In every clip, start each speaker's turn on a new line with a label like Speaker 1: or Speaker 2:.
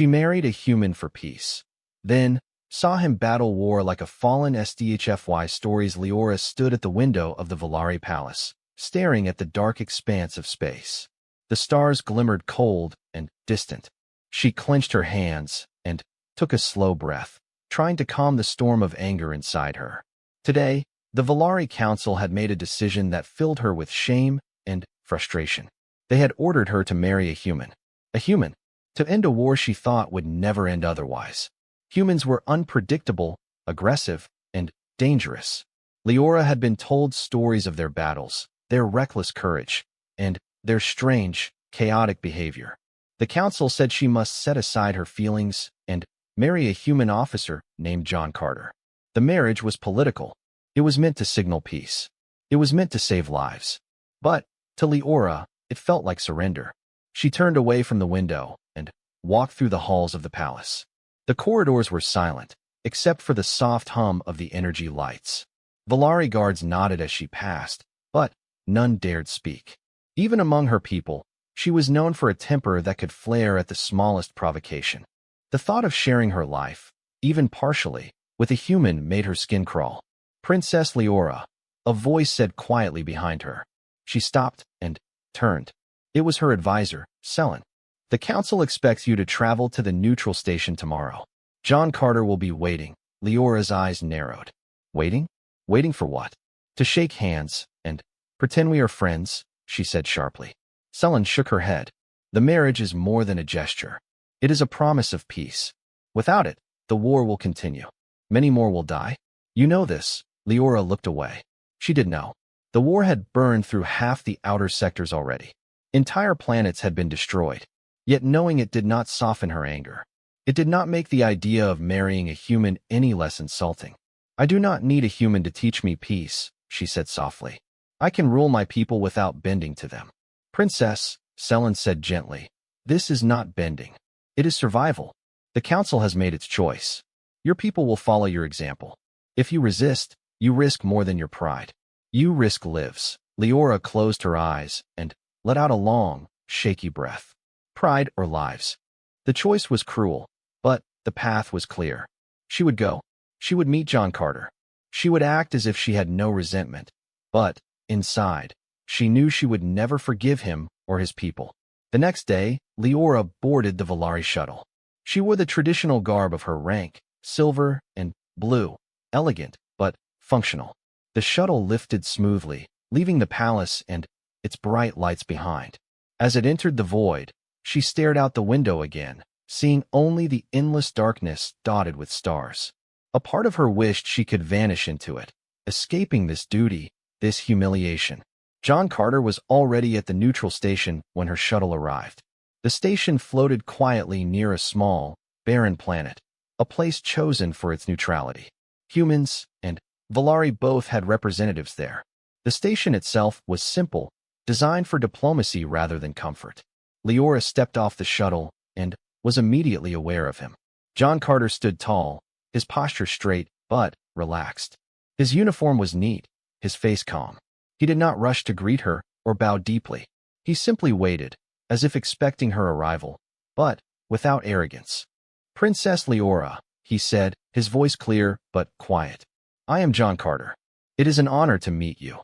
Speaker 1: She married a human for peace. Then, saw him battle war like a fallen HFY Stories. Leora stood at the window of the Valari Palace, staring at the dark expanse of space. The stars glimmered cold and distant. She clenched her hands and took a slow breath, trying to calm the storm of anger inside her. Today, the Valari Council had made a decision that filled her with shame and frustration. They had ordered her to marry a human. A human. To end a war she thought would never end otherwise. Humans were unpredictable, aggressive, and dangerous. Leora had been told stories of their battles, their reckless courage, and their strange, chaotic behavior. The council said she must set aside her feelings and marry a human officer named John Carter. The marriage was political. It was meant to signal peace. It was meant to save lives. But, to Leora, it felt like surrender. She turned away from the window and walked through the halls of the palace. The corridors were silent, except for the soft hum of the energy lights. Valari guards nodded as she passed, but none dared speak. Even among her people, she was known for a temper that could flare at the smallest provocation. The thought of sharing her life, even partially, with a human made her skin crawl. "Princess Leora," a voice said quietly behind her. She stopped and turned. It was her advisor, Selen. "The council expects you to travel to the neutral station tomorrow. John Carter will be waiting." Leora's eyes narrowed. Waiting? Waiting for what? "To shake hands and pretend we are friends," she said sharply. Selen shook her head. "The marriage is more than a gesture. It is a promise of peace. Without it, the war will continue. Many more will die. You know this." Leora looked away. She did know. The war had burned through half the outer sectors already. Entire planets had been destroyed. Yet knowing it did not soften her anger. It did not make the idea of marrying a human any less insulting. "I do not need a human to teach me peace," she said softly. "I can rule my people without bending to them." "Princess," Selen said gently, "this is not bending. It is survival. The council has made its choice. Your people will follow your example. If you resist, you risk more than your pride. You risk lives." Leora closed her eyes and let out a long, shaky breath. Pride or lives? The choice was cruel, but the path was clear. She would go. She would meet John Carter. She would act as if she had no resentment. But, inside, she knew she would never forgive him or his people. The next day, Leora boarded the Valari shuttle. She wore the traditional garb of her rank, silver and blue, elegant but functional. The shuttle lifted smoothly, leaving the palace and its bright lights behind. As it entered the void, she stared out the window again, seeing only the endless darkness dotted with stars. A part of her wished she could vanish into it, escaping this duty, this humiliation. John Carter was already at the neutral station when her shuttle arrived. The station floated quietly near a small, barren planet, a place chosen for its neutrality. Humans and Valari both had representatives there. The station itself was simple, designed for diplomacy rather than comfort. Leora stepped off the shuttle and was immediately aware of him. John Carter stood tall, his posture straight but relaxed. His uniform was neat, his face calm. He did not rush to greet her or bow deeply. He simply waited, as if expecting her arrival, but without arrogance. "Princess Leora," he said, his voice clear but quiet. "I am John Carter. It is an honor to meet you."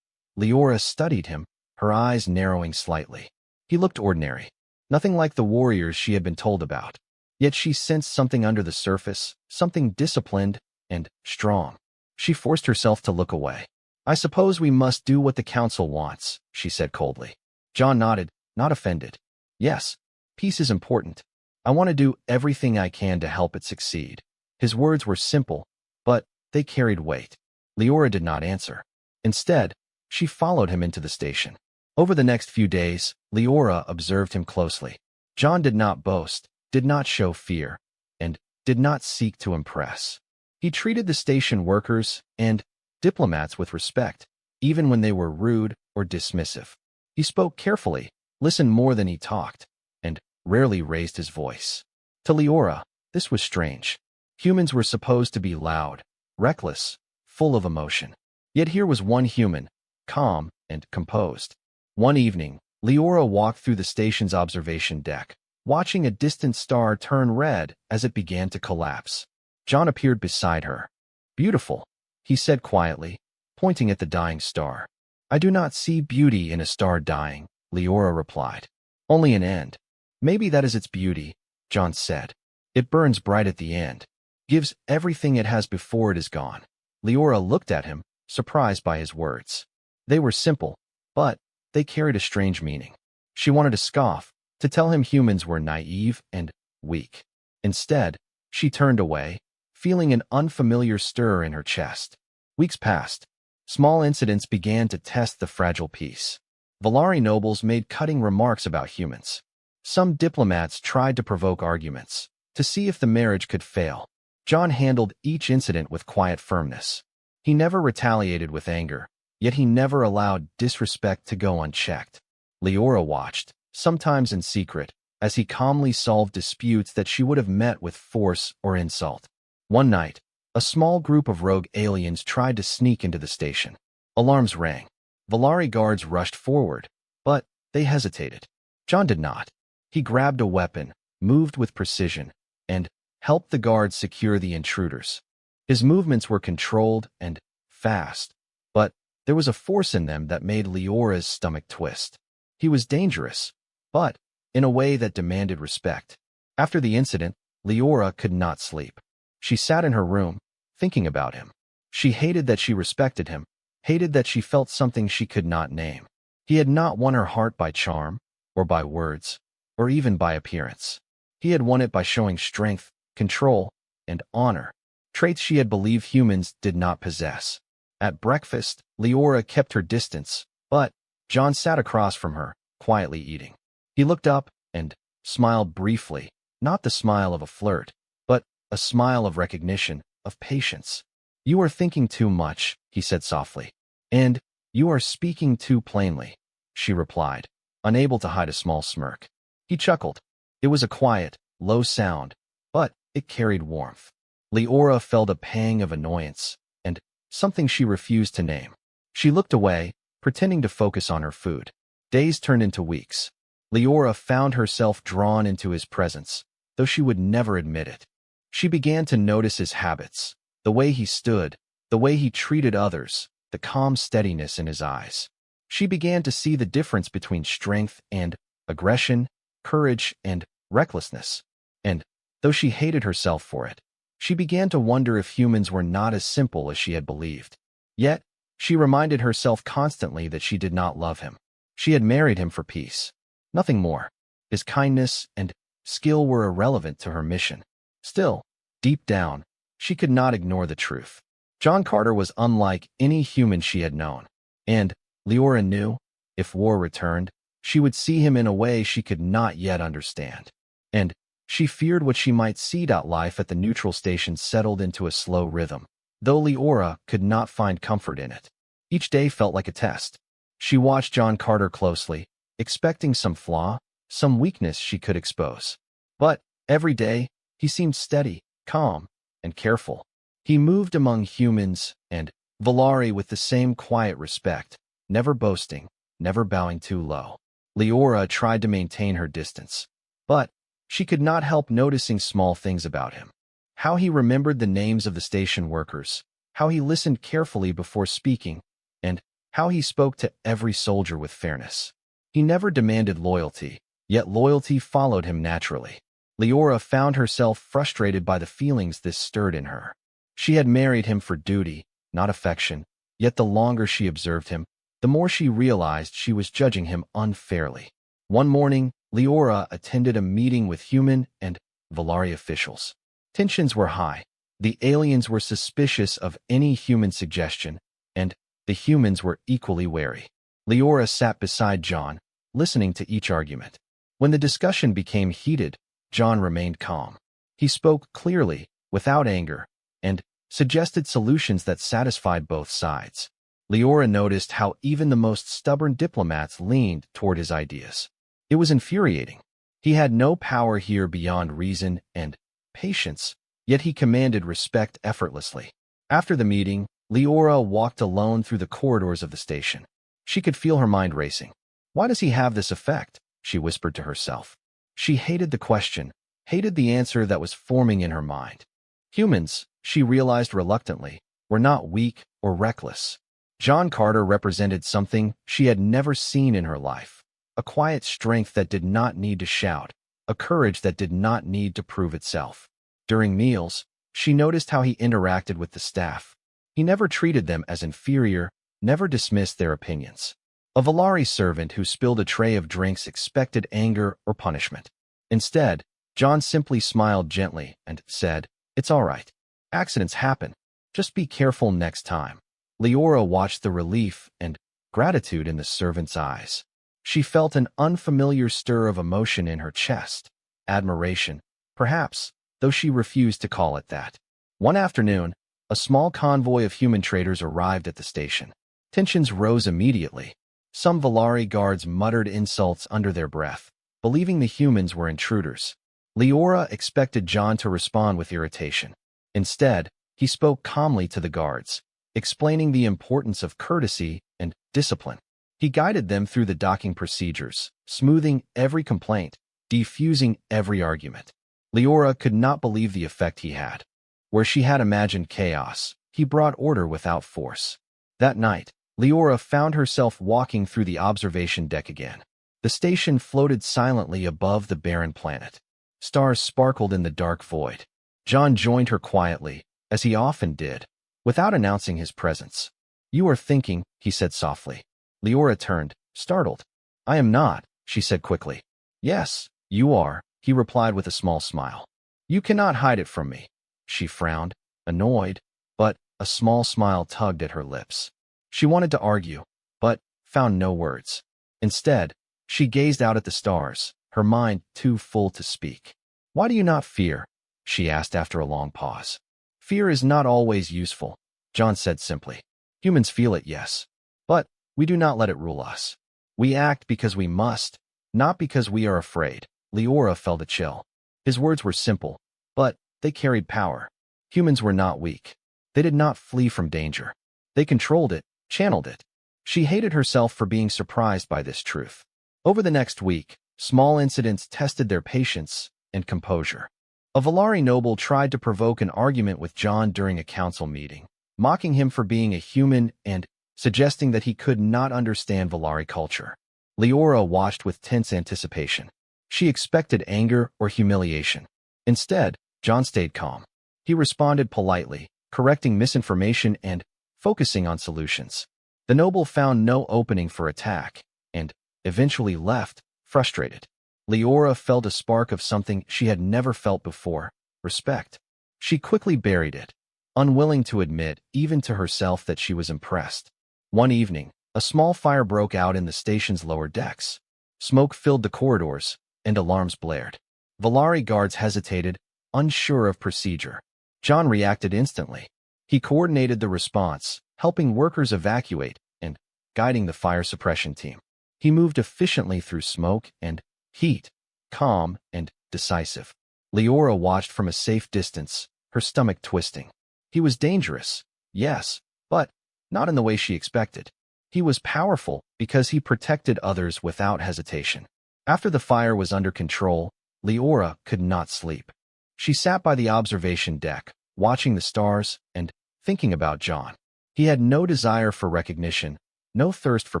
Speaker 1: Leora studied him, her eyes narrowing slightly. He looked ordinary, nothing like the warriors she had been told about. Yet she sensed something under the surface, something disciplined and strong. She forced herself to look away. "I suppose we must do what the council wants," she said coldly. John nodded, not offended. "Yes, peace is important. I want to do everything I can to help it succeed." His words were simple, but they carried weight. Leora did not answer. Instead, she followed him into the station. Over the next few days, Leora observed him closely. John did not boast, did not show fear, and did not seek to impress. He treated the station workers and diplomats with respect, even when they were rude or dismissive. He spoke carefully, listened more than he talked, and rarely raised his voice. To Leora, this was strange. Humans were supposed to be loud, reckless, full of emotion. Yet here was one human, calm and composed. One evening, Leora walked through the station's observation deck, watching a distant star turn red as it began to collapse. John appeared beside her. "Beautiful," he said quietly, pointing at the dying star. "I do not see beauty in a star dying," Leora replied. "Only an end." "Maybe that is its beauty," John said. "It burns bright at the end, gives everything it has before it is gone." Leora looked at him, surprised by his words. They were simple, but they carried a strange meaning. She wanted to scoff, to tell him humans were naive and weak. Instead, she turned away, feeling an unfamiliar stir in her chest. Weeks passed. Small incidents began to test the fragile peace. Valari nobles made cutting remarks about humans. Some diplomats tried to provoke arguments, to see if the marriage could fail. John handled each incident with quiet firmness. He never retaliated with anger, yet he never allowed disrespect to go unchecked. Leora watched, sometimes in secret, as he calmly solved disputes that she would have met with force or insult. One night, a small group of rogue aliens tried to sneak into the station. Alarms rang. Valari guards rushed forward, but they hesitated. John did not. He grabbed a weapon, moved with precision, and helped the guards secure the intruders. His movements were controlled and fast, but there was a force in them that made Leora's stomach twist. He was dangerous, but in a way that demanded respect. After the incident, Leora could not sleep. She sat in her room, thinking about him. She hated that she respected him, hated that she felt something she could not name. He had not won her heart by charm, or by words, or even by appearance. He had won it by showing strength, control, and honor, traits she had believed humans did not possess. At breakfast, Leora kept her distance, but John sat across from her, quietly eating. He looked up and smiled briefly, not the smile of a flirt, but a smile of recognition, of patience. "You are thinking too much," he said softly. "And you are speaking too plainly," she replied, unable to hide a small smirk. He chuckled. It was a quiet, low sound, but it carried warmth. Leora felt a pang of annoyance, and something she refused to name. She looked away, pretending to focus on her food. Days turned into weeks. Leora found herself drawn into his presence, though she would never admit it. She began to notice his habits, the way he stood, the way he treated others, the calm steadiness in his eyes. She began to see the difference between strength and aggression, courage and recklessness. And, though she hated herself for it, she began to wonder if humans were not as simple as she had believed. Yet, she reminded herself constantly that she did not love him. She had married him for peace. Nothing more. His kindness and skill were irrelevant to her mission. Still, deep down, she could not ignore the truth. John Carter was unlike any human she had known. And, Leora knew, if war returned, she would see him in a way she could not yet understand. And she feared what she might see. Life at the neutral station settled into a slow rhythm, though Leora could not find comfort in it. Each day felt like a test. She watched John Carter closely, expecting some flaw, some weakness she could expose. But every day, he seemed steady, calm, and careful. He moved among humans and Valari with the same quiet respect, never boasting, never bowing too low. Leora tried to maintain her distance, but she could not help noticing small things about him. How he remembered the names of the station workers, how he listened carefully before speaking, and how he spoke to every soldier with fairness. He never demanded loyalty, yet loyalty followed him naturally. Leora found herself frustrated by the feelings this stirred in her. She had married him for duty, not affection, yet the longer she observed him, the more she realized she was judging him unfairly. One morning, Leora attended a meeting with human and Valari officials. Tensions were high. The aliens were suspicious of any human suggestion, and the humans were equally wary. Leora sat beside John, listening to each argument. When the discussion became heated, John remained calm. He spoke clearly, without anger, and suggested solutions that satisfied both sides. Leora noticed how even the most stubborn diplomats leaned toward his ideas. It was infuriating. He had no power here beyond reason and patience, yet he commanded respect effortlessly. After the meeting, Leora walked alone through the corridors of the station. She could feel her mind racing. "Why does he have this effect?" she whispered to herself. She hated the question, hated the answer that was forming in her mind. Humans, she realized reluctantly, were not weak or reckless. John Carter represented something she had never seen in her life, a quiet strength that did not need to shout, a courage that did not need to prove itself. During meals, she noticed how he interacted with the staff. He never treated them as inferior, never dismissed their opinions. A Valari servant who spilled a tray of drinks expected anger or punishment. Instead, John simply smiled gently and said, "It's all right. Accidents happen. Just be careful next time." Leora watched the relief and gratitude in the servant's eyes. She felt an unfamiliar stir of emotion in her chest. Admiration, perhaps, though she refused to call it that. One afternoon, a small convoy of human traders arrived at the station. Tensions rose immediately. Some Valari guards muttered insults under their breath, believing the humans were intruders. Leora expected John to respond with irritation. Instead, he spoke calmly to the guards, explaining the importance of courtesy and discipline. He guided them through the docking procedures, smoothing every complaint, defusing every argument. Leora could not believe the effect he had. Where she had imagined chaos, he brought order without force. That night, Leora found herself walking through the observation deck again. The station floated silently above the barren planet. Stars sparkled in the dark void. John joined her quietly, as he often did, without announcing his presence. "You are thinking," he said softly. Leora turned, startled. "I am not," she said quickly. "Yes, you are," he replied with a small smile. "You cannot hide it from me." She frowned, annoyed, but a small smile tugged at her lips. She wanted to argue, but found no words. Instead, she gazed out at the stars, her mind too full to speak. "Why do you not fear?" she asked after a long pause. "Fear is not always useful," John said simply. "Humans feel it, yes, but we do not let it rule us. We act because we must, not because we are afraid." Leora felt a chill. His words were simple, but they carried power. Humans were not weak. They did not flee from danger. They controlled it, channeled it. She hated herself for being surprised by this truth. Over the next week, small incidents tested their patience and composure. A Valari noble tried to provoke an argument with John during a council meeting, mocking him for being a human and suggesting that he could not understand Valari culture. Leora watched with tense anticipation. She expected anger or humiliation. Instead, John stayed calm. He responded politely, correcting misinformation and focusing on solutions. The noble found no opening for attack and eventually left, frustrated. Leora felt a spark of something she had never felt before, respect. She quickly buried it, unwilling to admit even to herself that she was impressed. One evening, a small fire broke out in the station's lower decks. Smoke filled the corridors, and alarms blared. Valari guards hesitated, unsure of procedure. John reacted instantly. He coordinated the response, helping workers evacuate and guiding the fire suppression team. He moved efficiently through smoke and heat, calm and decisive. Leora watched from a safe distance, her stomach twisting. He was dangerous, yes, but not in the way she expected. He was powerful because he protected others without hesitation. After the fire was under control, Leora could not sleep. She sat by the observation deck, watching the stars and thinking about John. He had no desire for recognition, no thirst for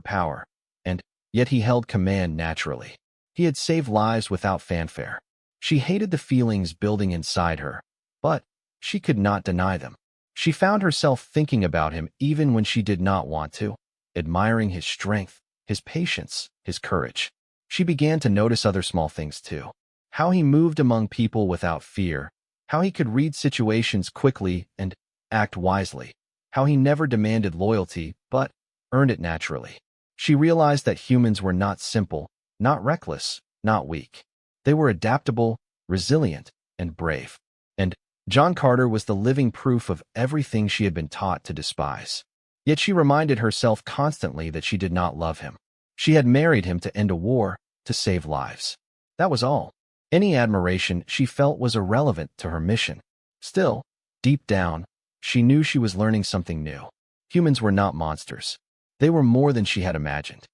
Speaker 1: power, and yet he held command naturally. He had saved lives without fanfare. She hated the feelings building inside her, but she could not deny them. She found herself thinking about him even when she did not want to, admiring his strength, his patience, his courage. She began to notice other small things too. How he moved among people without fear, how he could read situations quickly and act wisely, how he never demanded loyalty but earned it naturally. She realized that humans were not simple, not reckless, not weak. They were adaptable, resilient, and brave. And John Carter was the living proof of everything she had been taught to despise. Yet she reminded herself constantly that she did not love him. She had married him to end a war, to save lives. That was all. Any admiration she felt was irrelevant to her mission. Still, deep down, she knew she was learning something new. Humans were not monsters. They were more than she had imagined.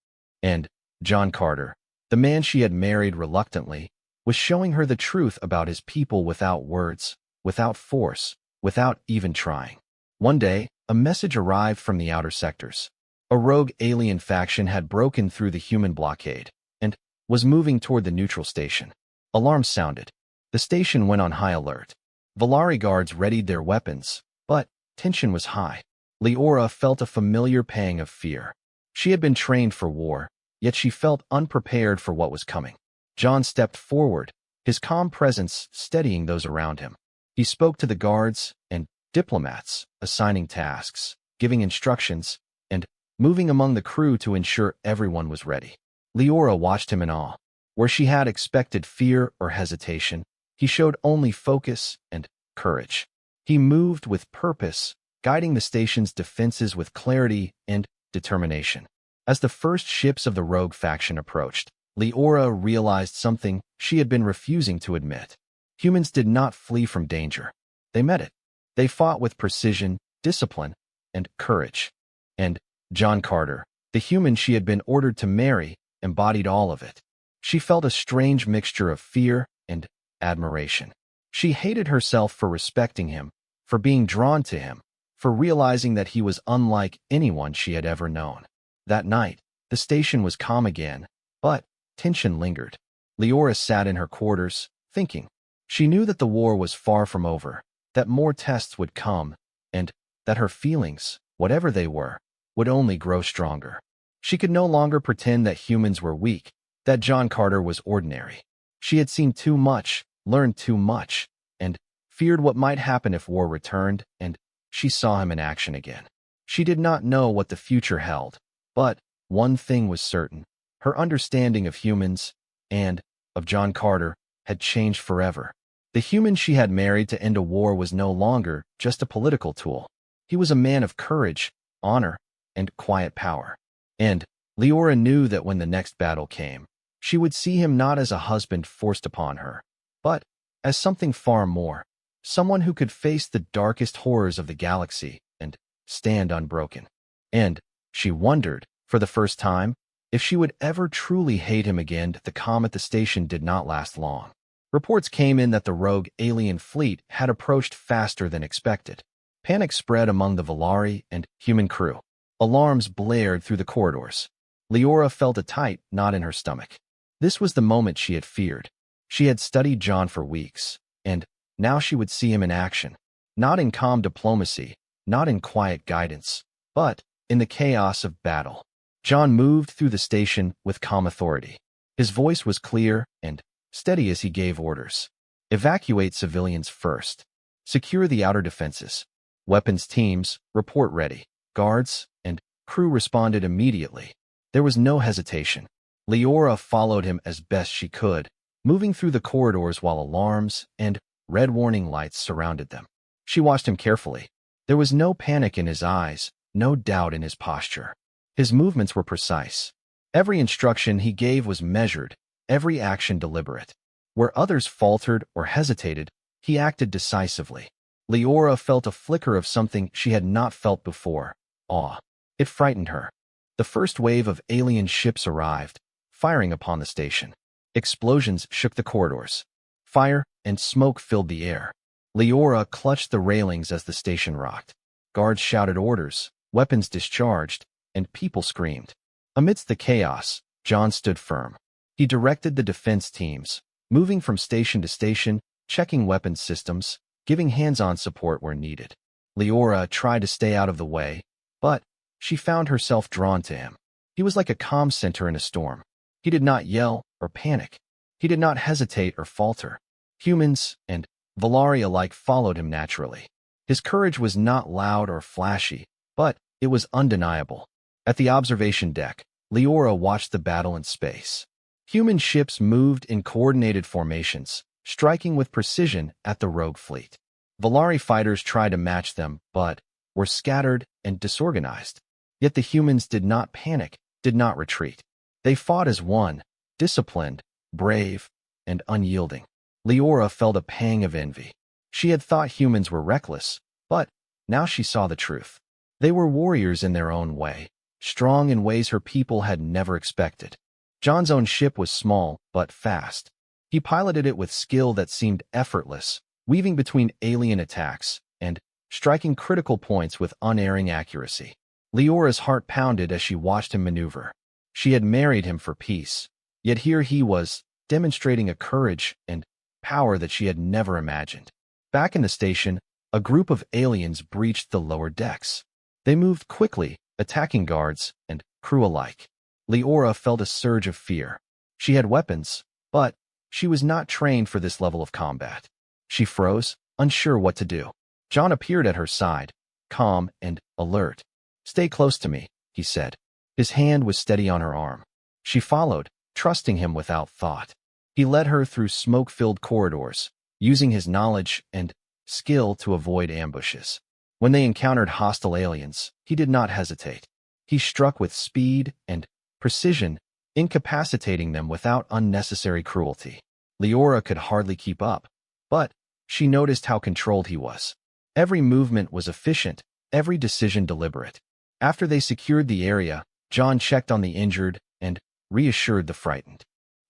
Speaker 1: And John Carter, the man she had married reluctantly, was showing her the truth about his people without words, without force, without even trying. One day, a message arrived from the outer sectors. A rogue alien faction had broken through the human blockade and was moving toward the neutral station. Alarms sounded. The station went on high alert. Volari guards readied their weapons, but tension was high. Leora felt a familiar pang of fear. She had been trained for war, yet she felt unprepared for what was coming. John stepped forward, his calm presence steadying those around him. He spoke to the guards and diplomats, assigning tasks, giving instructions, and moving among the crew to ensure everyone was ready. Leora watched him in awe. Where she had expected fear or hesitation, he showed only focus and courage. He moved with purpose, guiding the station's defenses with clarity and determination. As the first ships of the rogue faction approached, Leora realized something she had been refusing to admit. Humans did not flee from danger. They met it. They fought with precision, discipline, and courage. And John Carter, the human she had been ordered to marry, embodied all of it. She felt a strange mixture of fear and admiration. She hated herself for respecting him, for being drawn to him, for realizing that he was unlike anyone she had ever known. That night, the station was calm again, but tension lingered. Leora sat in her quarters, thinking. She knew that the war was far from over, that more tests would come, and that her feelings, whatever they were, would only grow stronger. She could no longer pretend that humans were weak, that John Carter was ordinary. She had seen too much, learned too much, and feared what might happen if war returned, and she saw him in action again. She did not know what the future held, but one thing was certain. Her understanding of humans, and of John Carter, had changed forever. The human she had married to end a war was no longer just a political tool. He was a man of courage, honor, and quiet power. And Leora knew that when the next battle came, she would see him not as a husband forced upon her, but as something far more, someone who could face the darkest horrors of the galaxy and stand unbroken. And she wondered, for the first time, if she would ever truly hate him again. The calm at the station did not last long. Reports came in that the rogue alien fleet had approached faster than expected. Panic spread among the Volari and human crew. Alarms blared through the corridors. Leora felt a tight knot in her stomach. This was the moment she had feared. She had studied John for weeks, and now she would see him in action. Not in calm diplomacy, not in quiet guidance, but in the chaos of battle. John moved through the station with calm authority. His voice was clear and steady as he gave orders. Evacuate civilians first. Secure the outer defenses. Weapons teams, report ready. Guards and crew responded immediately. There was no hesitation. Leora followed him as best she could, moving through the corridors while alarms and red warning lights surrounded them. She watched him carefully. There was no panic in his eyes, no doubt in his posture. His movements were precise. Every instruction he gave was measured, every action deliberate. Where others faltered or hesitated, he acted decisively. Leora felt a flicker of something she had not felt before, awe. It frightened her. The first wave of alien ships arrived, firing upon the station. Explosions shook the corridors. Fire and smoke filled the air. Leora clutched the railings as the station rocked. Guards shouted orders, weapons discharged, and people screamed. Amidst the chaos, John stood firm. He directed the defense teams, moving from station to station, checking weapons systems, giving hands-on support where needed. Leora tried to stay out of the way, but she found herself drawn to him. He was like a calm center in a storm. He did not yell or panic. He did not hesitate or falter. Humans and Volari alike followed him naturally. His courage was not loud or flashy, but it was undeniable. At the observation deck, Leora watched the battle in space. Human ships moved in coordinated formations, striking with precision at the rogue fleet. Volari fighters tried to match them, but were scattered and disorganized. Yet the humans did not panic, did not retreat. They fought as one, disciplined, brave, and unyielding. Leora felt a pang of envy. She had thought humans were reckless, but now she saw the truth. They were warriors in their own way, strong in ways her people had never expected. John's own ship was small, but fast. He piloted it with skill that seemed effortless, weaving between alien attacks and striking critical points with unerring accuracy. Leora's heart pounded as she watched him maneuver. She had married him for peace, yet here he was, demonstrating a courage and power that she had never imagined. Back in the station, a group of aliens breached the lower decks. They moved quickly, attacking guards and crew alike. Leora felt a surge of fear. She had weapons, but she was not trained for this level of combat. She froze, unsure what to do. John appeared at her side, calm and alert. "Stay close to me," he said. His hand was steady on her arm. She followed, trusting him without thought. He led her through smoke-filled corridors, using his knowledge and skill to avoid ambushes. When they encountered hostile aliens, he did not hesitate. He struck with speed and precision, incapacitating them without unnecessary cruelty. Leora could hardly keep up, but she noticed how controlled he was. Every movement was efficient, every decision deliberate. After they secured the area, John checked on the injured and reassured the frightened.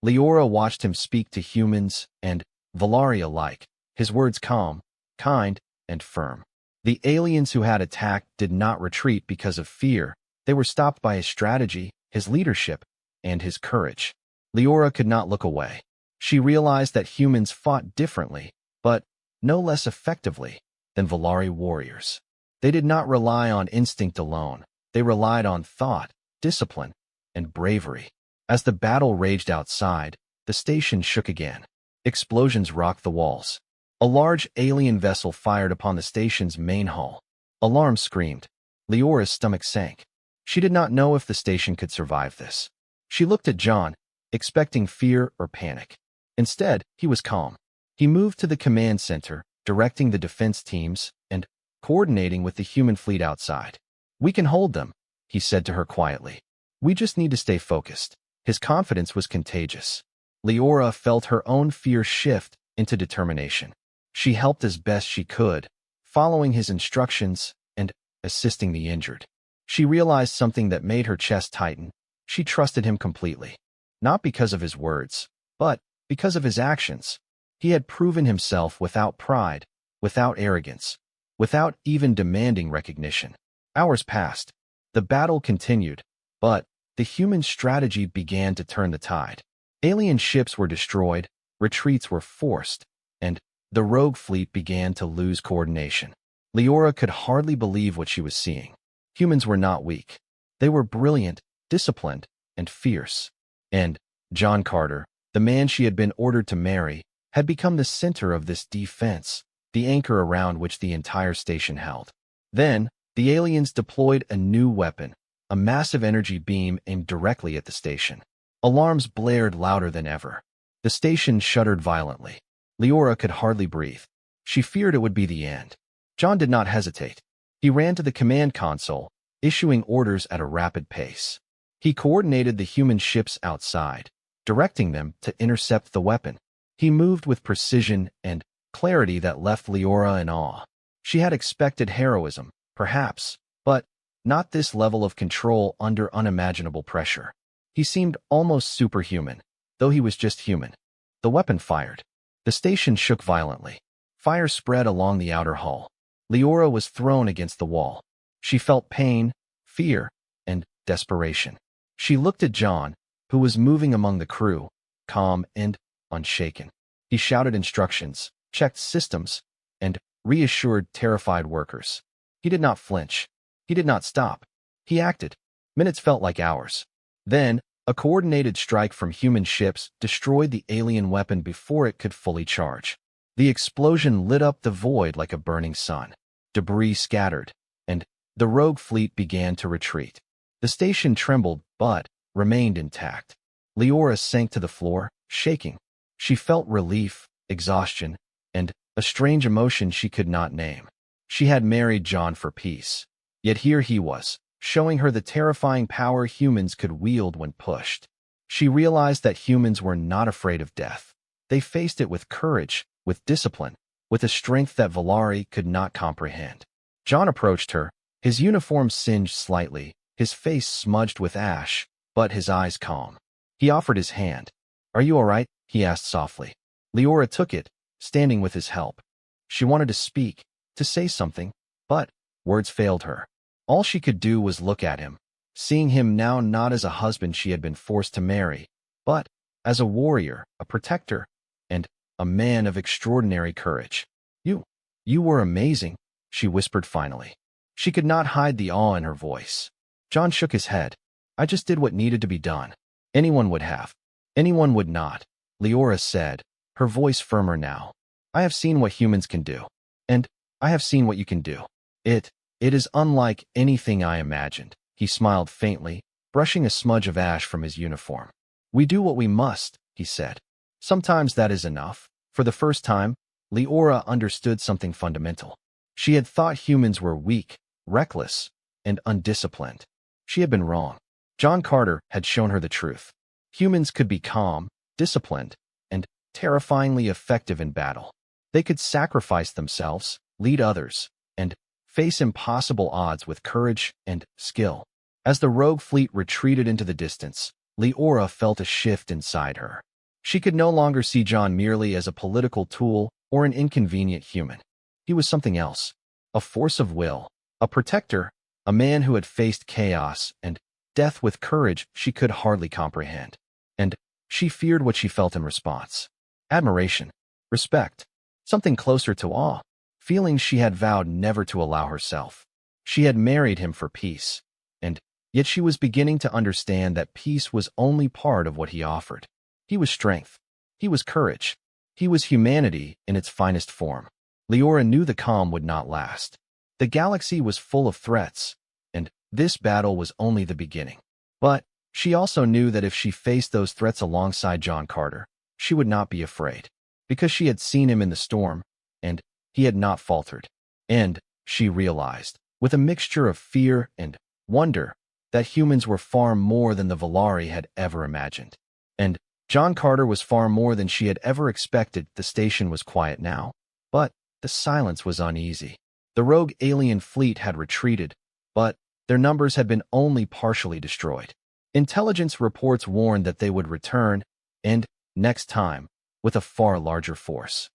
Speaker 1: Leora watched him speak to humans and Valari alike, his words calm, kind, and firm. The aliens who had attacked did not retreat because of fear. They were stopped by his strategy, his leadership, and his courage. Leora could not look away. She realized that humans fought differently, but no less effectively than Valari warriors. They did not rely on instinct alone. They relied on thought, discipline, and bravery. As the battle raged outside, the station shook again. Explosions rocked the walls. A large alien vessel fired upon the station's main hull. Alarm screamed. Leora's stomach sank. She did not know if the station could survive this. She looked at John, expecting fear or panic. Instead, he was calm. He moved to the command center, directing the defense teams and coordinating with the human fleet outside. "We can hold them," he said to her quietly. "We just need to stay focused." His confidence was contagious. Leora felt her own fear shift into determination. She helped as best she could, following his instructions and assisting the injured. She realized something that made her chest tighten. She trusted him completely. Not because of his words, but because of his actions. He had proven himself without pride, without arrogance, without even demanding recognition. Hours passed. The battle continued, but the human strategy began to turn the tide. Alien ships were destroyed, retreats were forced, and the rogue fleet began to lose coordination. Leora could hardly believe what she was seeing. Humans were not weak. They were brilliant, disciplined, and fierce. And John Carter, the man she had been ordered to marry, had become the center of this defense, the anchor around which the entire station held. Then, the aliens deployed a new weapon, a massive energy beam aimed directly at the station. Alarms blared louder than ever. The station shuddered violently. Leora could hardly breathe. She feared it would be the end. John did not hesitate. He ran to the command console, issuing orders at a rapid pace. He coordinated the human ships outside, directing them to intercept the weapon. He moved with precision and clarity that left Leora in awe. She had expected heroism, perhaps, but not this level of control under unimaginable pressure. He seemed almost superhuman, though he was just human. The weapon fired. The station shook violently. Fire spread along the outer hull. Leora was thrown against the wall. She felt pain, fear, and desperation. She looked at John, who was moving among the crew, calm and unshaken. He shouted instructions, checked systems, and reassured terrified workers. He did not flinch. He did not stop. He acted. Minutes felt like hours. Then, a coordinated strike from human ships destroyed the alien weapon before it could fully charge. The explosion lit up the void like a burning sun. Debris scattered, and the rogue fleet began to retreat. The station trembled, but remained intact. Leora sank to the floor, shaking. She felt relief, exhaustion, and a strange emotion she could not name. She had married John for peace. Yet here he was, showing her the terrifying power humans could wield when pushed. She realized that humans were not afraid of death. They faced it with courage, with discipline, with a strength that Valari could not comprehend. John approached her, his uniform singed slightly, his face smudged with ash, but his eyes calm. He offered his hand. "Are you all right?" he asked softly. Leora took it, standing with his help. She wanted to speak, to say something, but words failed her. All she could do was look at him, seeing him now not as a husband she had been forced to marry, but as a warrior, a protector, and a man of extraordinary courage. You were amazing, she whispered finally. She could not hide the awe in her voice. John shook his head. I just did what needed to be done. Anyone would have. Anyone would not, Leora said, her voice firmer now. I have seen what humans can do. And I have seen what you can do. It is unlike anything I imagined. He smiled faintly, brushing a smudge of ash from his uniform. We do what we must, he said. Sometimes that is enough. For the first time, Leora understood something fundamental. She had thought humans were weak, reckless, and undisciplined. She had been wrong. John Carter had shown her the truth. Humans could be calm, disciplined, and terrifyingly effective in battle. They could sacrifice themselves, lead others, and face impossible odds with courage and skill. As the rogue fleet retreated into the distance, Leora felt a shift inside her. She could no longer see John merely as a political tool or an inconvenient human. He was something else, a force of will, a protector, a man who had faced chaos and death with courage she could hardly comprehend. And she feared what she felt in response. Admiration, respect, something closer to awe, feelings she had vowed never to allow herself. She had married him for peace, and yet she was beginning to understand that peace was only part of what he offered. He was strength. He was courage. He was humanity in its finest form. Leora knew the calm would not last. The galaxy was full of threats, and this battle was only the beginning. But she also knew that if she faced those threats alongside John Carter, she would not be afraid, because she had seen him in the storm, and he had not faltered. And she realized, with a mixture of fear and wonder, that humans were far more than the Volari had ever imagined. And John Carter was far more than she had ever expected. The station was quiet now, but the silence was uneasy. The rogue alien fleet had retreated, but their numbers had been only partially destroyed. Intelligence reports warned that they would return, and, next time, with a far larger force.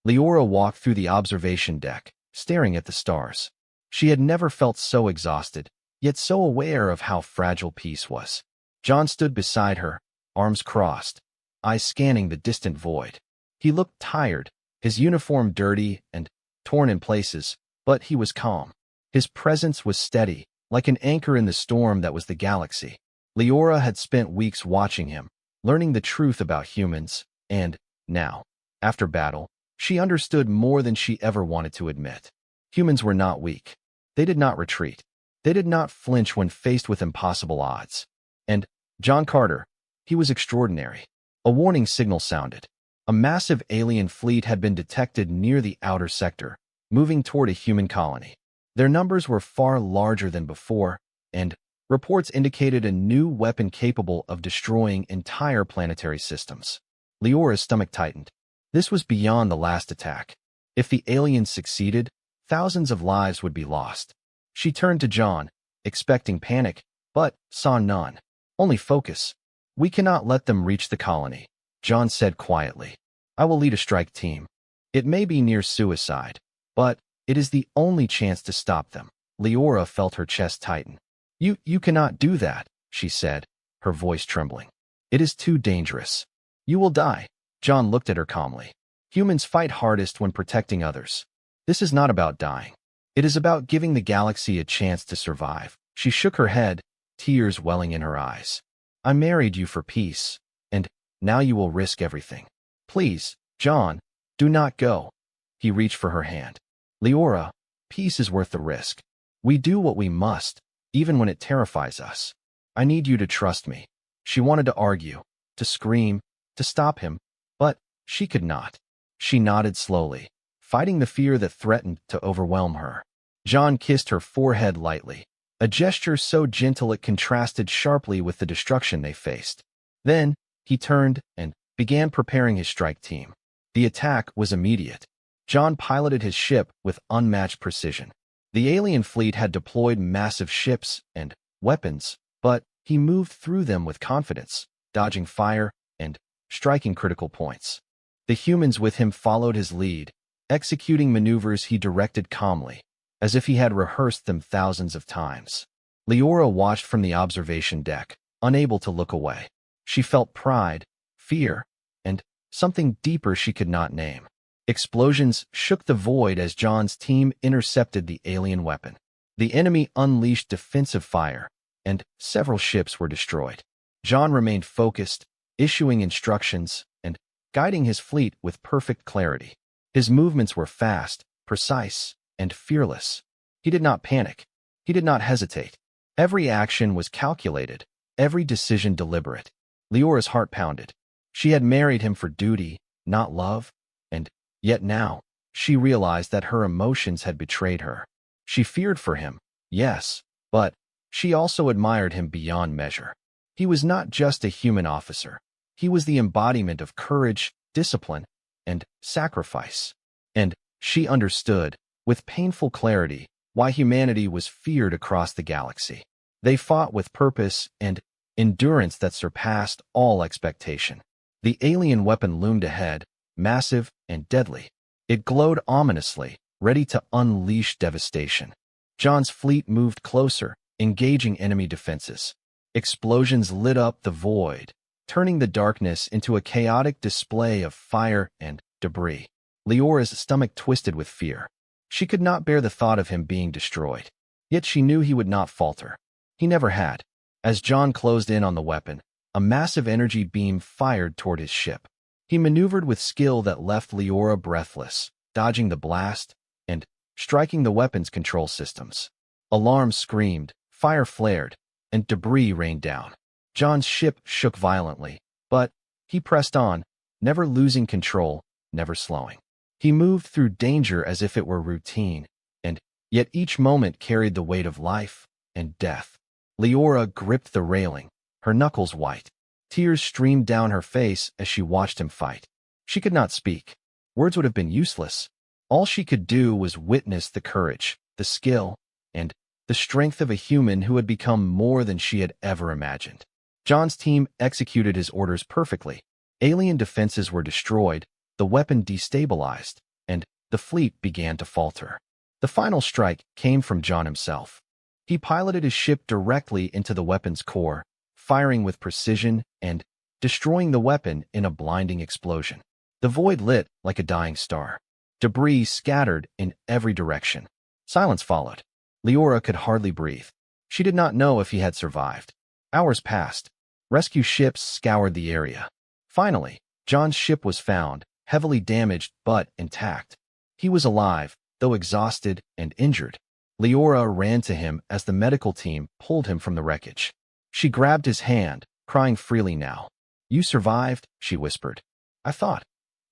Speaker 1: Leora walked through the observation deck, staring at the stars. She had never felt so exhausted, yet so aware of how fragile peace was. John stood beside her, arms crossed, eyes scanning the distant void. He looked tired, his uniform dirty and torn in places, but he was calm. His presence was steady, like an anchor in the storm that was the galaxy. Leora had spent weeks watching him, learning the truth about humans, and now, after battle, she understood more than she ever wanted to admit. Humans were not weak. They did not retreat. They did not flinch when faced with impossible odds. And John Carter, he was extraordinary. A warning signal sounded. A massive alien fleet had been detected near the outer sector, moving toward a human colony. Their numbers were far larger than before, and reports indicated a new weapon capable of destroying entire planetary systems. Leora's stomach tightened. This was beyond the last attack. If the aliens succeeded, thousands of lives would be lost. She turned to John, expecting panic, but saw none. Only focus. We cannot let them reach the colony, John said quietly. I will lead a strike team. It may be near suicide, but it is the only chance to stop them. Leora felt her chest tighten. You cannot do that, she said, her voice trembling. It is too dangerous. You will die. John looked at her calmly. Humans fight hardest when protecting others. This is not about dying. It is about giving the galaxy a chance to survive. She shook her head, tears welling in her eyes. I married you for peace, and now you will risk everything. Please, John, do not go. He reached for her hand. Leora, peace is worth the risk. We do what we must, even when it terrifies us. I need you to trust me. She wanted to argue, to scream, to stop him, but she could not. She nodded slowly, fighting the fear that threatened to overwhelm her. John kissed her forehead lightly, a gesture so gentle it contrasted sharply with the destruction they faced. Then, he turned and began preparing his strike team. The attack was immediate. John piloted his ship with unmatched precision. The alien fleet had deployed massive ships and weapons, but he moved through them with confidence, dodging fire and striking critical points. The humans with him followed his lead, executing maneuvers he directed calmly, as if he had rehearsed them thousands of times. Leora watched from the observation deck, unable to look away. She felt pride, fear, and something deeper she could not name. Explosions shook the void as John's team intercepted the alien weapon. The enemy unleashed defensive fire, and several ships were destroyed. John remained focused, issuing instructions and guiding his fleet with perfect clarity. His movements were fast, precise, and fearless. He did not panic. He did not hesitate. Every action was calculated, every decision deliberate. Leora's heart pounded. She had married him for duty, not love, and yet now, she realized that her emotions had betrayed her. She feared for him, yes, but she also admired him beyond measure. He was not just a human officer. He was the embodiment of courage, discipline, and sacrifice. And she understood, with painful clarity, why humanity was feared across the galaxy. They fought with purpose and endurance that surpassed all expectation. The alien weapon loomed ahead, massive and deadly. It glowed ominously, ready to unleash devastation. John's fleet moved closer, engaging enemy defenses. Explosions lit up the void, turning the darkness into a chaotic display of fire and debris. Leora's stomach twisted with fear. She could not bear the thought of him being destroyed. Yet she knew he would not falter. He never had. As John closed in on the weapon, a massive energy beam fired toward his ship. He maneuvered with skill that left Leora breathless, dodging the blast and striking the weapon's control systems. Alarms screamed, fire flared, and debris rained down. John's ship shook violently, but he pressed on, never losing control, never slowing. He moved through danger as if it were routine, and yet each moment carried the weight of life and death. Leora gripped the railing, her knuckles white. Tears streamed down her face as she watched him fight. She could not speak. Words would have been useless. All she could do was witness the courage, the skill, and the strength of a human who had become more than she had ever imagined. John's team executed his orders perfectly. Alien defenses were destroyed, the weapon destabilized, and the fleet began to falter. The final strike came from John himself. He piloted his ship directly into the weapon's core, firing with precision and destroying the weapon in a blinding explosion. The void lit like a dying star. Debris scattered in every direction. Silence followed. Leora could hardly breathe. She did not know if he had survived. Hours passed. Rescue ships scoured the area. Finally, John's ship was found, heavily damaged but intact. He was alive, though exhausted and injured. Leora ran to him as the medical team pulled him from the wreckage. She grabbed his hand, crying freely now. "You survived," she whispered. I thought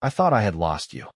Speaker 1: I had lost you."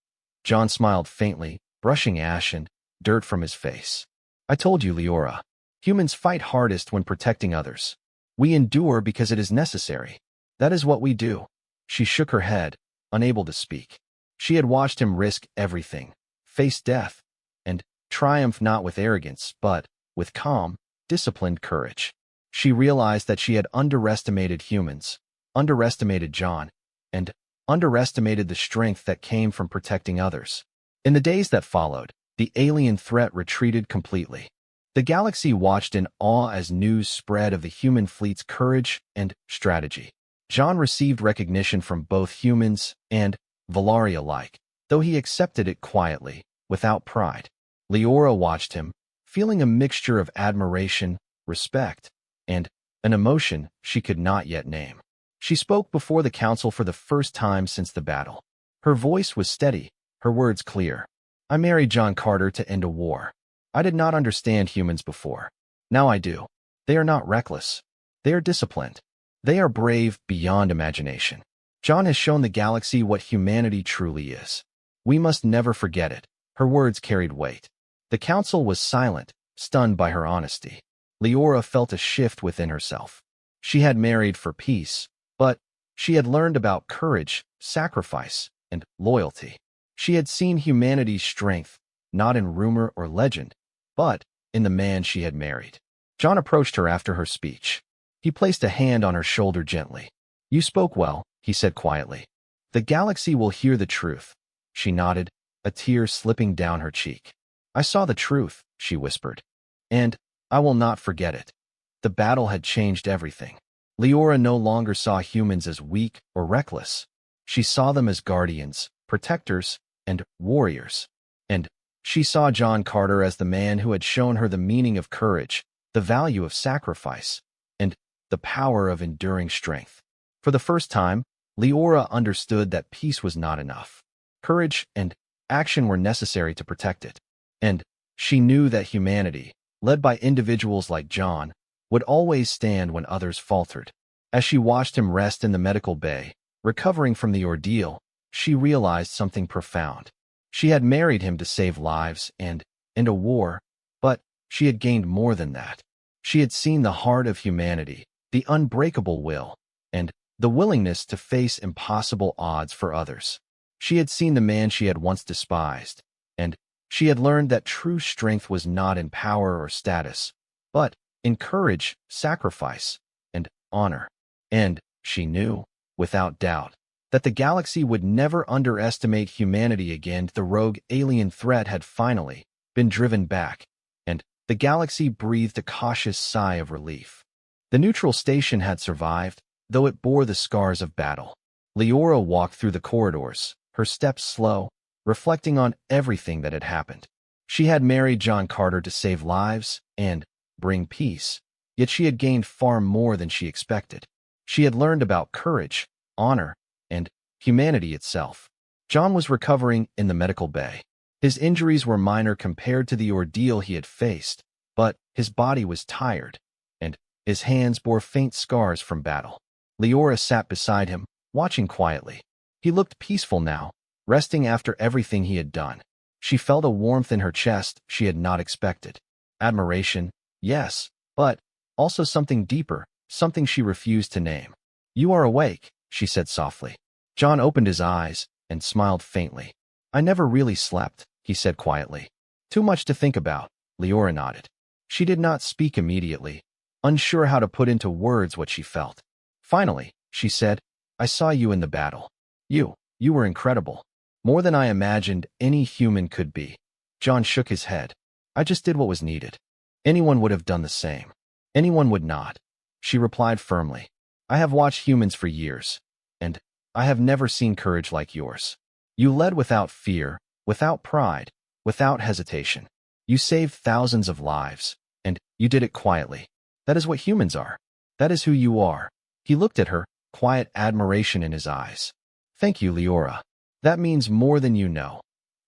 Speaker 1: John smiled faintly, brushing ash and dirt from his face. "I told you, Leora. Humans fight hardest when protecting others. We endure because it is necessary. That is what we do." She shook her head, unable to speak. She had watched him risk everything, face death, and triumph not with arrogance, but with calm, disciplined courage. She realized that she had underestimated humans, underestimated John, and underestimated the strength that came from protecting others. In the days that followed, the alien threat retreated completely. The galaxy watched in awe as news spread of the human fleet's courage and strategy. John received recognition from both humans and Valari alike, though he accepted it quietly, without pride. Leora watched him, feeling a mixture of admiration, respect, and an emotion she could not yet name. She spoke before the council for the first time since the battle. Her voice was steady, her words clear. "I married John Carter to end a war. I did not understand humans before. Now I do. They are not reckless. They are disciplined. They are brave beyond imagination. John has shown the galaxy what humanity truly is. We must never forget it." Her words carried weight. The council was silent, stunned by her honesty. Leora felt a shift within herself. She had married for peace, but she had learned about courage, sacrifice, and loyalty. She had seen humanity's strength, not in rumor or legend, but in the man she had married. John approached her after her speech. He placed a hand on her shoulder gently. "You spoke well," he said quietly. The galaxy will hear the truth. She nodded, a tear slipping down her cheek. I saw the truth, she whispered. And I will not forget it. The battle had changed everything. Leora no longer saw humans as weak or reckless. She saw them as guardians, protectors, and warriors. And she saw John Carter as the man who had shown her the meaning of courage, the value of sacrifice, and the power of enduring strength. For the first time, Leora understood that peace was not enough. Courage and action were necessary to protect it. And she knew that humanity, led by individuals like John, would always stand when others faltered. As she watched him rest in the medical bay, recovering from the ordeal, she realized something profound. She had married him to save lives and end a war, but she had gained more than that. She had seen the heart of humanity, the unbreakable will, and the willingness to face impossible odds for others. She had seen the man she had once despised, and she had learned that true strength was not in power or status, but in courage, sacrifice, and honor. And she knew, without doubt, that the galaxy would never underestimate humanity again. The rogue alien threat had finally been driven back, and the galaxy breathed a cautious sigh of relief. The neutral station had survived, though it bore the scars of battle. Leora walked through the corridors, her steps slow, reflecting on everything that had happened. She had married John Carter to save lives and bring peace, yet she had gained far more than she expected. She had learned about courage, honor, and humanity itself. John was recovering in the medical bay. His injuries were minor compared to the ordeal he had faced, but his body was tired, and his hands bore faint scars from battle. Leora sat beside him, watching quietly. He looked peaceful now, resting after everything he had done. She felt a warmth in her chest she had not expected. Admiration, yes, but also something deeper, something she refused to name. You are awake, she said softly. John opened his eyes and smiled faintly. I never really slept, he said quietly. Too much to think about, Leora nodded. She did not speak immediately, unsure how to put into words what she felt. Finally, she said, I saw you in the battle. You were incredible. More than I imagined any human could be. John shook his head. I just did what was needed. Anyone would have done the same. Anyone would not. She replied firmly. I have watched humans for years, and I have never seen courage like yours. You led without fear, without pride, without hesitation. You saved thousands of lives, and you did it quietly. That is what humans are. That is who you are. He looked at her, quiet admiration in his eyes. Thank you, Leora. That means more than you know.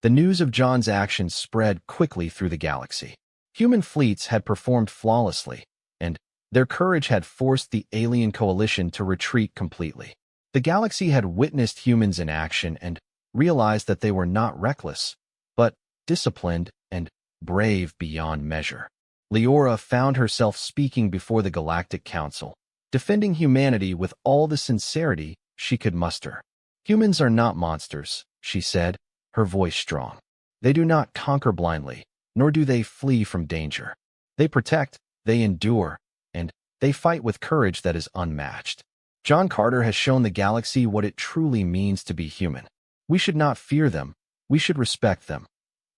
Speaker 1: The news of John's actions spread quickly through the galaxy. Human fleets had performed flawlessly, and their courage had forced the alien coalition to retreat completely. The galaxy had witnessed humans in action and realized that they were not reckless, but disciplined and brave beyond measure. Leora found herself speaking before the Galactic Council, defending humanity with all the sincerity she could muster. Humans are not monsters, she said, her voice strong. They do not conquer blindly, nor do they flee from danger. They protect, they endure, and they fight with courage that is unmatched. John Carter has shown the galaxy what it truly means to be human. We should not fear them, we should respect them.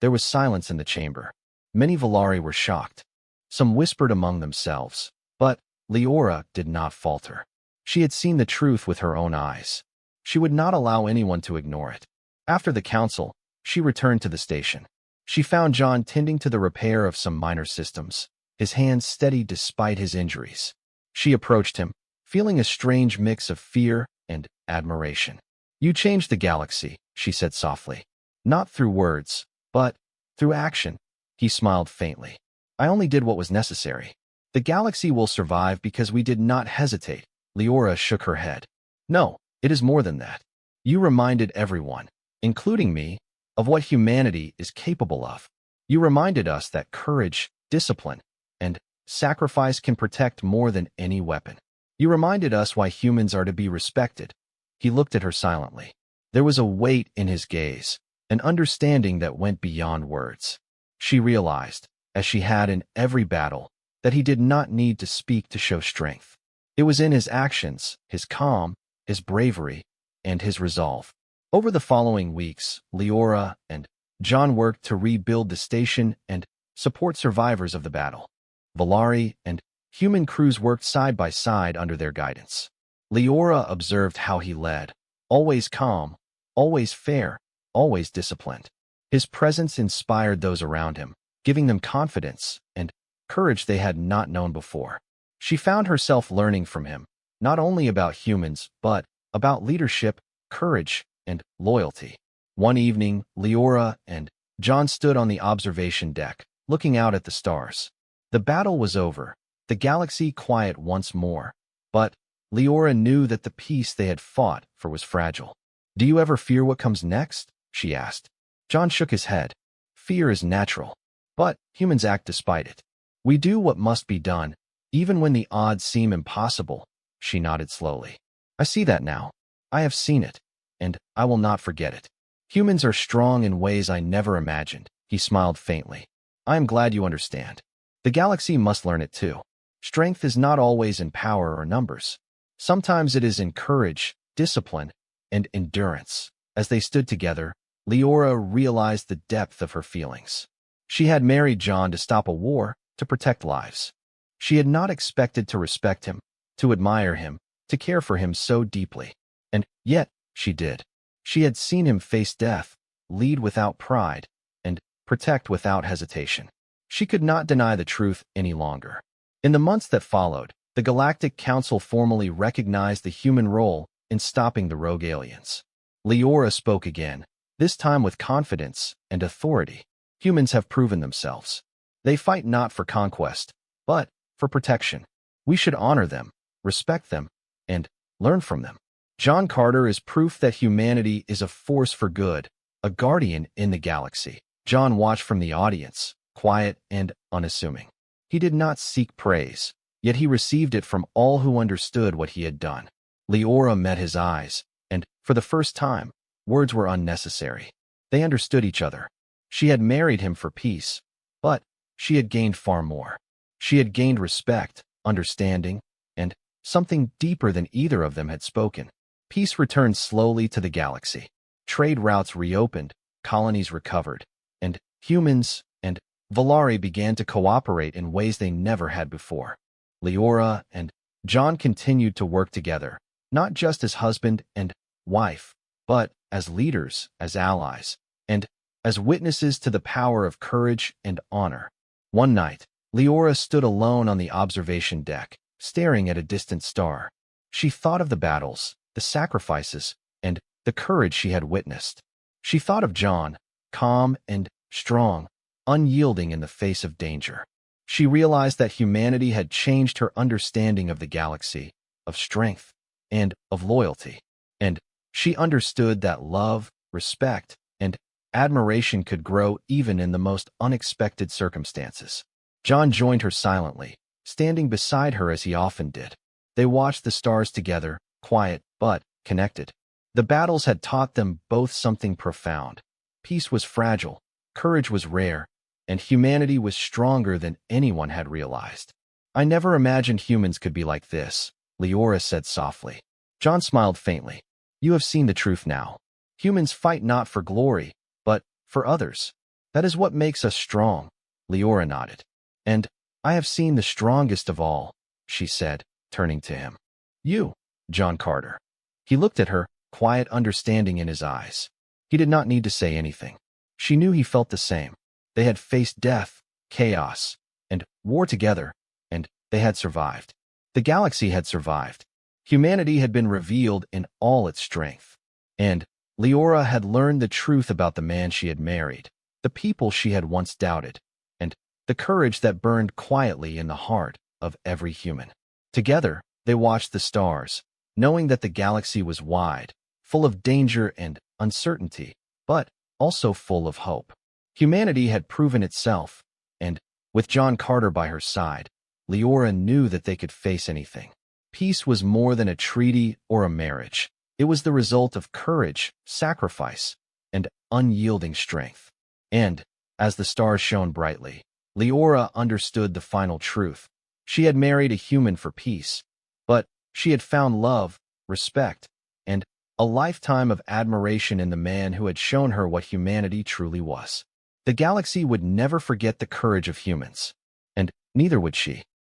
Speaker 1: There was silence in the chamber. Many Volari were shocked. Some whispered among themselves, but Leora did not falter. She had seen the truth with her own eyes. She would not allow anyone to ignore it. After the council, she returned to the station. She found John tending to the repair of some minor systems, his hands steady despite his injuries. She approached him, feeling a strange mix of fear and admiration. You changed the galaxy, she said softly. Not through words, but through action. He smiled faintly. I only did what was necessary. The galaxy will survive because we did not hesitate. Leora shook her head. No, it is more than that. You reminded everyone, including me, of what humanity is capable of. You reminded us that courage, discipline, and sacrifice can protect more than any weapon. You reminded us why humans are to be respected. He looked at her silently. There was a weight in his gaze, an understanding that went beyond words. She realized, as she had in every battle, that he did not need to speak to show strength. It was in his actions, his calm, his bravery, and his resolve. Over the following weeks, Leora and John worked to rebuild the station and support survivors of the battle. Volari and human crews worked side by side under their guidance. Leora observed how he led, always calm, always fair, always disciplined. His presence inspired those around him, giving them confidence and courage they had not known before. She found herself learning from him, not only about humans, but about leadership, courage, and loyalty. One evening, Leora and John stood on the observation deck, looking out at the stars. The battle was over, the galaxy quiet once more, but Leora knew that the peace they had fought for was fragile. "Do you ever fear what comes next?" she asked. John shook his head. "Fear is natural, but humans act despite it. We do what must be done, even when the odds seem impossible," she nodded slowly. "I see that now. I have seen it, and I will not forget it. Humans are strong in ways I never imagined." He smiled faintly. "I am glad you understand. The galaxy must learn it too. Strength is not always in power or numbers. Sometimes it is in courage, discipline, and endurance." As they stood together, Leora realized the depth of her feelings. She had married John to stop a war, to protect lives. She had not expected to respect him, to admire him, to care for him so deeply. And yet, she did. She had seen him face death, lead without pride, and protect without hesitation. She could not deny the truth any longer. In the months that followed, the Galactic Council formally recognized the human role in stopping the rogue aliens. Leora spoke again, this time with confidence and authority. "Humans have proven themselves. They fight not for conquest, but for protection. We should honor them, respect them, and learn from them. John Carter is proof that humanity is a force for good, a guardian in the galaxy." John watched from the audience, quiet and unassuming. He did not seek praise, yet he received it from all who understood what he had done. Leora met his eyes, and, for the first time, words were unnecessary. They understood each other. She had married him for peace, but she had gained far more. She had gained respect, understanding, and something deeper than either of them had spoken. Peace returned slowly to the galaxy. Trade routes reopened, colonies recovered, and humans and Volari began to cooperate in ways they never had before. Leora and John continued to work together, not just as husband and wife, but as leaders, as allies, and as witnesses to the power of courage and honor. One night, Leora stood alone on the observation deck, staring at a distant star. She thought of the battles, the sacrifices, and the courage she had witnessed. She thought of John, calm and strong, unyielding in the face of danger. She realized that humanity had changed her understanding of the galaxy, of strength, and of loyalty. And she understood that love, respect, and admiration could grow even in the most unexpected circumstances. John joined her silently, standing beside her as he often did. They watched the stars together, quiet but connected. The battles had taught them both something profound. Peace was fragile, courage was rare, and humanity was stronger than anyone had realized. "I never imagined humans could be like this," Leora said softly. John smiled faintly. "You have seen the truth now. Humans fight not for glory, but for others. That is what makes us strong." Leora nodded. "And I have seen the strongest of all," she said, turning to him. "You, John Carter." He looked at her, quiet understanding in his eyes. He did not need to say anything. She knew he felt the same. They had faced death, chaos, and war together, and they had survived. The galaxy had survived. Humanity had been revealed in all its strength. And Leora had learned the truth about the man she had married, the people she had once doubted, and the courage that burned quietly in the heart of every human. Together, they watched the stars, knowing that the galaxy was wide, full of danger and uncertainty, but also full of hope. Humanity had proven itself, and with John Carter by her side, Leora knew that they could face anything. Peace was more than a treaty or a marriage. It was the result of courage, sacrifice, and unyielding strength. And, as the stars shone brightly, Leora understood the final truth. She had married a human for peace, but she had found love, respect, and a lifetime of admiration in the man who had shown her what humanity truly was. The galaxy would never forget the courage of humans, and neither would she.